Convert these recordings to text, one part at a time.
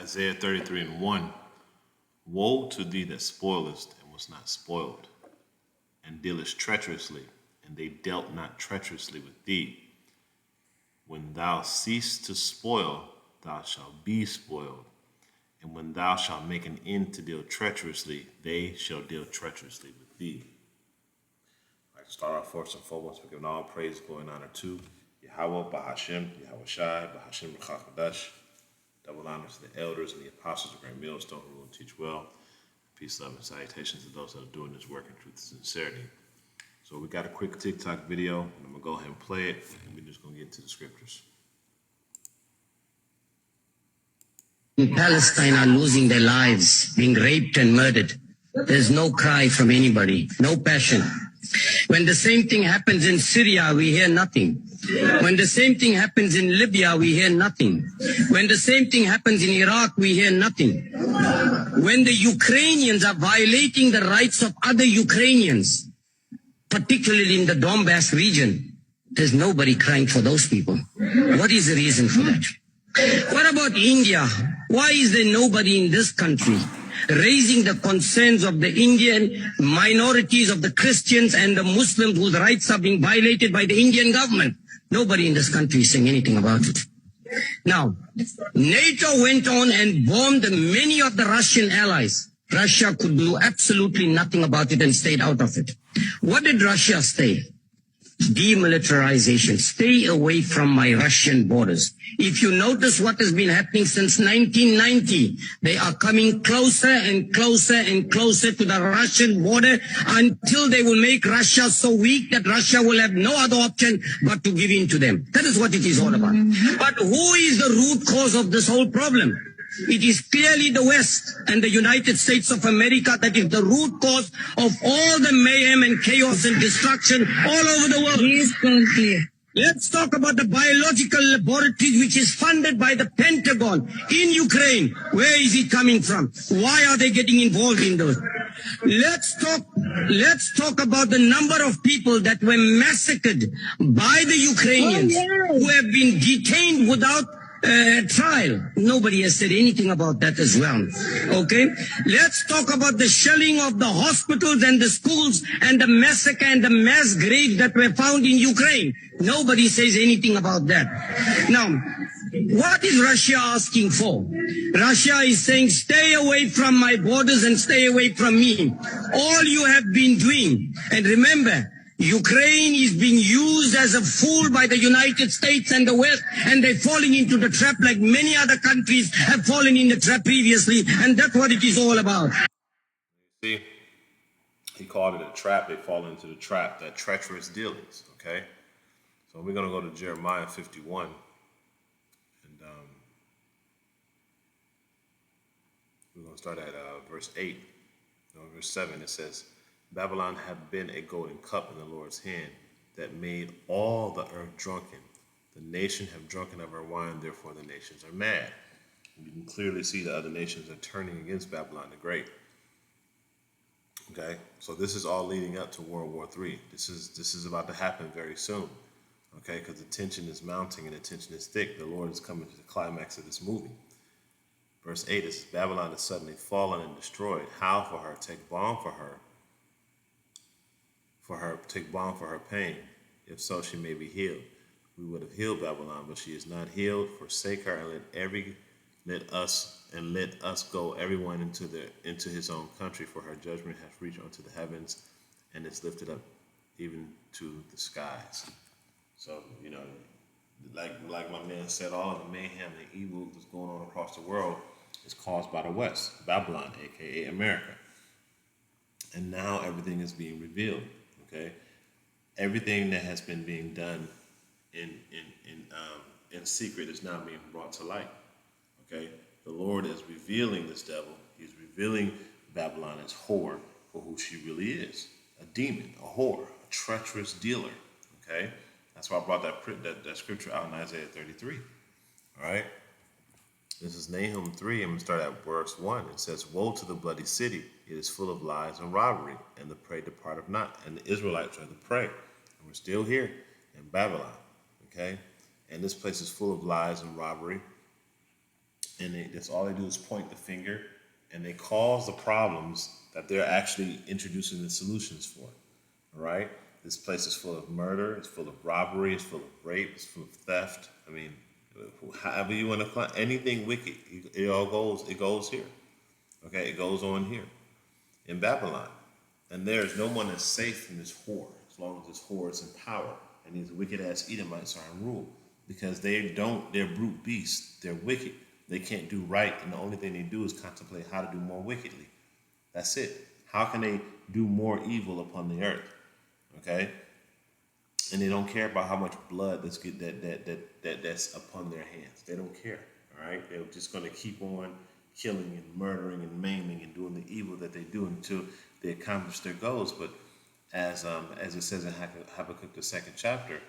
Isaiah 33 and 1. Woe to thee that spoilest and was not spoiled, and dealest treacherously, and they dealt not treacherously with thee. When thou cease to spoil, thou shalt be spoiled. And when thou shalt make an end to deal treacherously, they shall deal treacherously with thee. I'd like to start off first and foremost by giving all praise, glory, and honor to Yahweh, Bahashem, Yahweh Shai, Bahashem, Rachakadash. Double honor to the elders and the apostles of Great Millstone who will teach well. Peace, love, and salutations to those that are doing this work in truth and sincerity. So we got a quick TikTok video, and I'm going to go ahead and play it, and we're just going to get into the scriptures. In Palestine are losing their lives, being raped and murdered. There's no cry from anybody, no passion. When the same thing happens in Syria, we hear nothing. When the same thing happens in Libya, we hear nothing. When the same thing happens in Iraq, we hear nothing. When the Ukrainians are violating the rights of other Ukrainians, particularly in the Donbass region, there's nobody crying for those people. What is the reason for that? What about India? Why is there nobody in this country raising the concerns of the Indian minorities, of the Christians and the Muslims whose rights are being violated by the Indian government? Nobody in this country is saying anything about it. Now, NATO went on and bombed many of the Russian allies. Russia could do absolutely nothing about it and stayed out of it. What did Russia say? Demilitarization. Stay away from my Russian borders. If you notice what has been happening since 1990, they are coming closer and closer and closer to the Russian border until they will make Russia so weak that Russia will have no other option but to give in to them. That is what it is all about. But who is the root cause of this whole problem? It is clearly the West and the United States of America that is the root cause of all the mayhem and chaos and destruction all over the world. Please don't clear. Let's talk about the biological laboratory which is funded by the Pentagon in Ukraine. Where is it coming from? Why are they getting involved in those? Let's talk about the number of people that were massacred by the Ukrainians who have been detained without trial. Nobody has said anything about that as well. Okay? Let's talk about the shelling of the hospitals and the schools and the massacre and the mass graves that were found in Ukraine. Nobody says anything about that. Now, what is Russia asking for? Russia is saying, stay away from my borders and stay away from me. All you have been doing, and remember, Ukraine is being used as a fool by the United States and the West, and they're falling into the trap like many other countries have fallen in the trap previously, and that's what it is all about. See, he called it a trap. They fall into the trap, that treacherous dealings, okay? So we're going to go to Jeremiah 51, and we're going to start at verse 8. Verse 7, it says, Babylon had been a golden cup in the Lord's hand that made all the earth drunken. The nation have drunken of her wine, therefore the nations are mad. And you can clearly see the other nations are turning against Babylon the Great. Okay, so this is all leading up to World War III. This is about to happen very soon. Okay, because the tension is mounting and the tension is thick. The Lord is coming to the climax of this movie. Verse 8 is Babylon is suddenly fallen and destroyed. Howl for her, take balm for her. Take balm for her pain, if so she may be healed. We would have healed Babylon, but she is not healed. Forsake her and let us go everyone into his own country, for her judgment hath reached unto the heavens, and is lifted up even to the skies. So, like my man said, all of the mayhem and evil that's going on across the world is caused by the West, Babylon, aka America. And now everything is being revealed. Okay, everything that has been being done in secret is now being brought to light. Okay, the Lord is revealing this devil. He's revealing Babylon as whore for who she really is: a demon, a whore, a treacherous dealer. Okay, that's why I brought that scripture out in Isaiah 33. All right, this is Nahum 3. I'm going to start at verse 1. It says, Woe to the bloody city. It is full of lies and robbery, and the prey departeth not. And the Israelites are the prey. And we're still here in Babylon. Okay? And this place is full of lies and robbery. and that's all they do is point the finger, and they cause the problems that they're actually introducing the solutions for. All right, this place is full of murder, it's full of robbery, it's full of rape, it's full of theft. I mean, however you want to anything wicked, it goes here. Okay, it goes on here in Babylon, and there is no one that's safe from this whore as long as this whore is in power, and these wicked ass Edomites are in rule because they're brute beasts, they're wicked, they can't do right, and the only thing they do is contemplate how to do more wickedly. That's it. How can they do more evil upon the earth? Okay, and they don't care about how much blood that's upon their hands. They don't care. All right, they're just going to keep on killing and murdering and maiming and doing the evil that they do until they accomplish their goals. But as it says in Habakkuk the second chapter,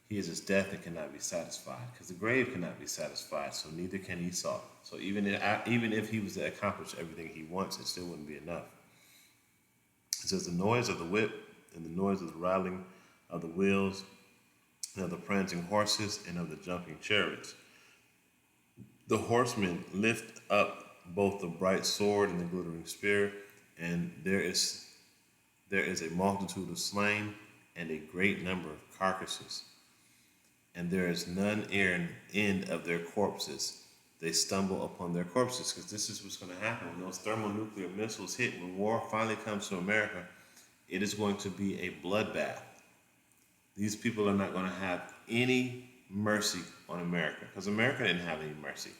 he is his death and cannot be satisfied, because the grave cannot be satisfied. So neither can Esau. So even if he was to accomplish everything he wants, it still wouldn't be enough. It says the noise of the whip and the noise of the rattling of the wheels and of the prancing horses and of the jumping chariots. The horsemen lift up both the bright sword and the glittering spear, and there is a multitude of slain and a great number of carcasses. And there is none end of their corpses. They stumble upon their corpses, because this is what's going to happen when those thermonuclear missiles hit. When war finally comes to America, it is going to be a bloodbath. These people are not going to have any mercy on America, because America didn't have any mercy.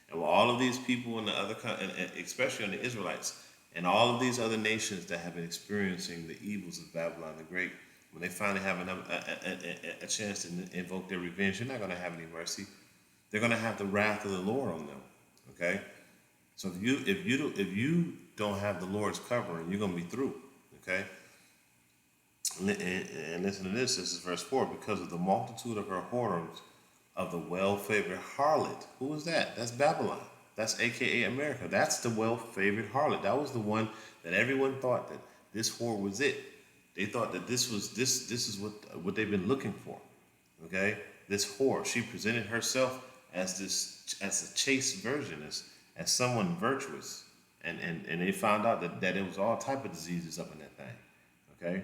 And with all of these people in the other, and especially on the Israelites, and all of these other nations that have been experiencing the evils of Babylon the Great, when they finally have a chance to invoke their revenge, they're not going to have any mercy. They're going to have the wrath of the Lord on them. Okay, so if you don't have the Lord's covering, you're going to be through. Okay, and listen to this. This is verse 4. Because of the multitude of her whoredoms, of the well-favored harlot. Who is that? That's Babylon. That's AKA America. That's the well-favored harlot. That was the one that everyone thought that this whore was it. They thought that this is what they've been looking for. Okay? This whore, she presented herself as a chaste virgin, as someone virtuous. And they found out that it was all type of diseases up in that thing. Okay?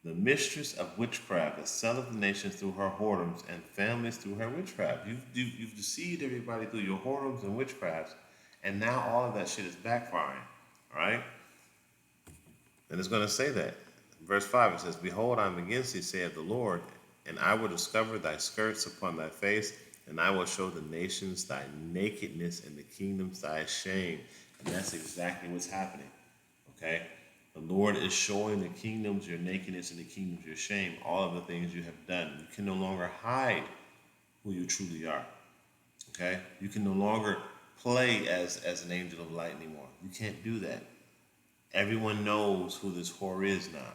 The mistress of witchcraft that selleth the nations through her whoredoms and families through her witchcraft. You've deceived everybody through your whoredoms and witchcrafts, and now all of that shit is backfiring. All right? And it's going to say that. Verse 5, it says, Behold, I am against thee, saith the Lord, and I will discover thy skirts upon thy face, and I will show the nations thy nakedness and the kingdoms thy shame. And that's exactly what's happening. Okay? The Lord is showing the kingdoms your nakedness and the kingdoms your shame, all of the things you have done. You can no longer hide who you truly are. Okay? You can no longer play as an angel of light anymore. You can't do that. Everyone knows who this whore is now.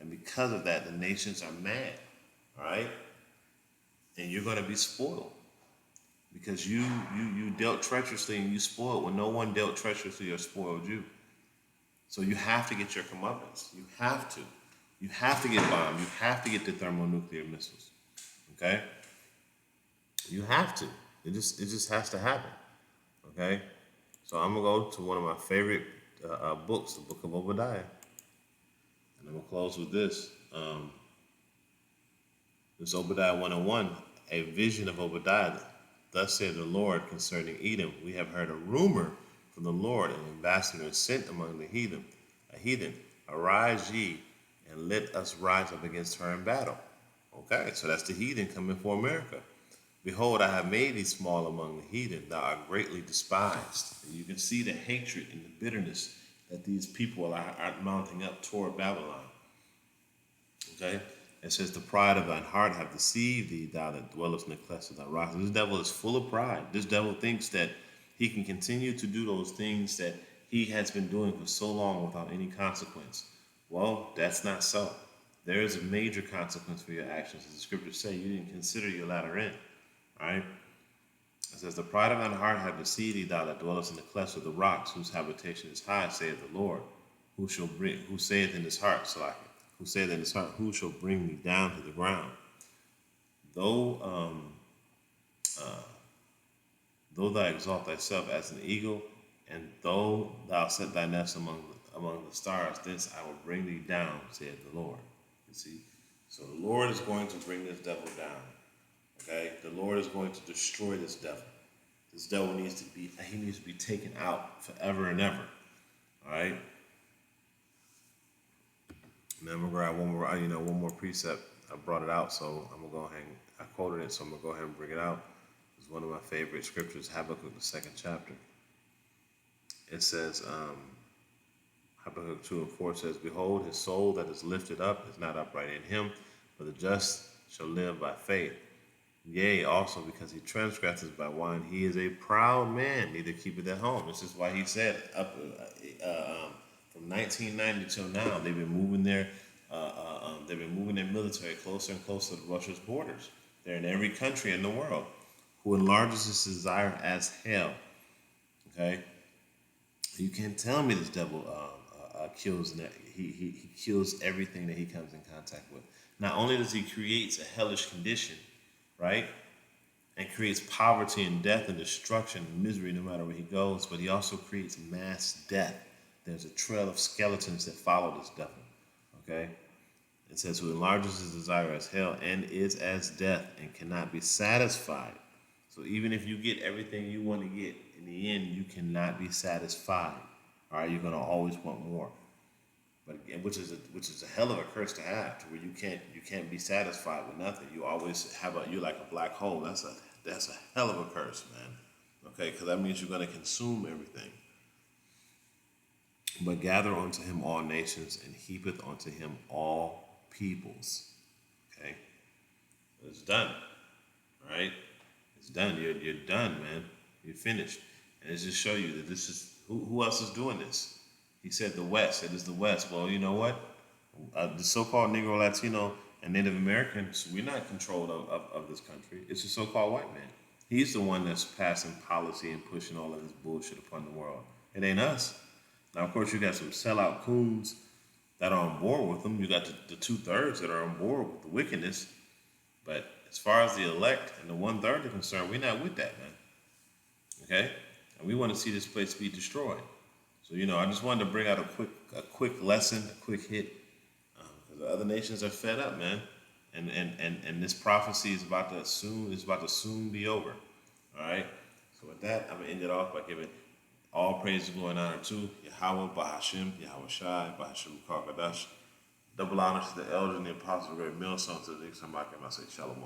And because of that, the nations are mad. All right? And you're going to be spoiled. Because you dealt treacherously and you spoiled when no one dealt treacherously or spoiled you. So you have to get your comeuppance. You have to. You have to get bombed. You have to get the thermonuclear missiles. Okay? You have to. It just has to happen. Okay? So I'm going to go to one of my favorite books, the book of Obadiah. And I'm going to close with this. This Obadiah 101, a vision of Obadiah. Thus said the Lord concerning Edom, we have heard a rumor from the Lord, an ambassador is sent among the heathen. A heathen, arise ye, and let us rise up against her in battle. Okay, so that's the heathen coming for America. Behold, I have made thee small among the heathen. Thou art greatly despised. And you can see the hatred and the bitterness that these people are mounting up toward Babylon. Okay? It says, the pride of thine heart have deceived thee, thou that dwellest in the clefts of thy rocks. This devil is full of pride. This devil thinks that he can continue to do those things that he has been doing for so long without any consequence. Well, that's not so. There is a major consequence for your actions. As the scriptures say, you didn't consider your latter end. All right? It says, the pride of thine heart have deceived thee, thou that dwellest in the clefts of the rocks, whose habitation is high, saith the Lord. Who saith in his heart, who shall bring me down to the though thou exalt thyself as an eagle, and though thou set thy nest among the stars, thence I will bring thee down, saith the Lord. You see? So the Lord is going to bring this devil down. Okay? The Lord is going to destroy this devil. This devil needs to be taken out forever and ever. All right? And then I'm gonna grab one more precept. I brought it out, so I'm gonna go ahead I quoted it, so I'm gonna go ahead and bring it out. It's one of my favorite scriptures, Habakkuk, the 2nd chapter. It says, Habakkuk 2:4 says, behold, his soul that is lifted up is not upright in him, but the just shall live by faith. Yea, also because he transgresses by wine, he is a proud man, neither keepeth at home. This is why he said from 1990 till now, they've been moving their military closer and closer to Russia's borders. They're in every country in the world. Who enlarges his desire as hell. Okay, you can't tell me this devil kills. He kills everything that he comes in contact with. Not only does he create a hellish condition, right, and creates poverty and death and destruction and misery no matter where he goes, but he also creates mass death. There's a trail of skeletons that follow this devil. Okay. It says, who enlarges his desire as hell and is as death and cannot be satisfied. So even if you get everything you want to get, in the end, you cannot be satisfied. All right, you're going to always want more. But again, which is a hell of a curse to have, to where you can't be satisfied with nothing. You always you're like a black hole. That's a hell of a curse, man. Okay, because that means you're going to consume everything. But gather unto him all nations, and heapeth unto him all peoples. Okay? It's done. All right? It's done. You're done, man. You're finished. And it's just show you that this is, who else is doing this? He said the West. It is the West. Well, you know what? The so-called Negro, Latino, and Native Americans, we're not controlled of this country. It's the so-called white man. He's the one that's passing policy and pushing all of this bullshit upon the world. It ain't us. Now, of course, you got some sellout coons that are on board with them. You got the 2/3 that are on board with the wickedness. But as far as the elect and the 1/3 are concerned, we're not with that, man. Okay? And we want to see this place be destroyed. So, I just wanted to bring out a quick lesson, a quick hit. Because the other nations are fed up, man. And this prophecy is about to soon be over. All right? So with that, I'm going to end it off by giving all praise, glory, and honor to Yahweh, Bahashim, Yahweh Shai, Bahashim Karkadash. Double honors to the elders and the apostles, great millstones to the next time I say Shalom.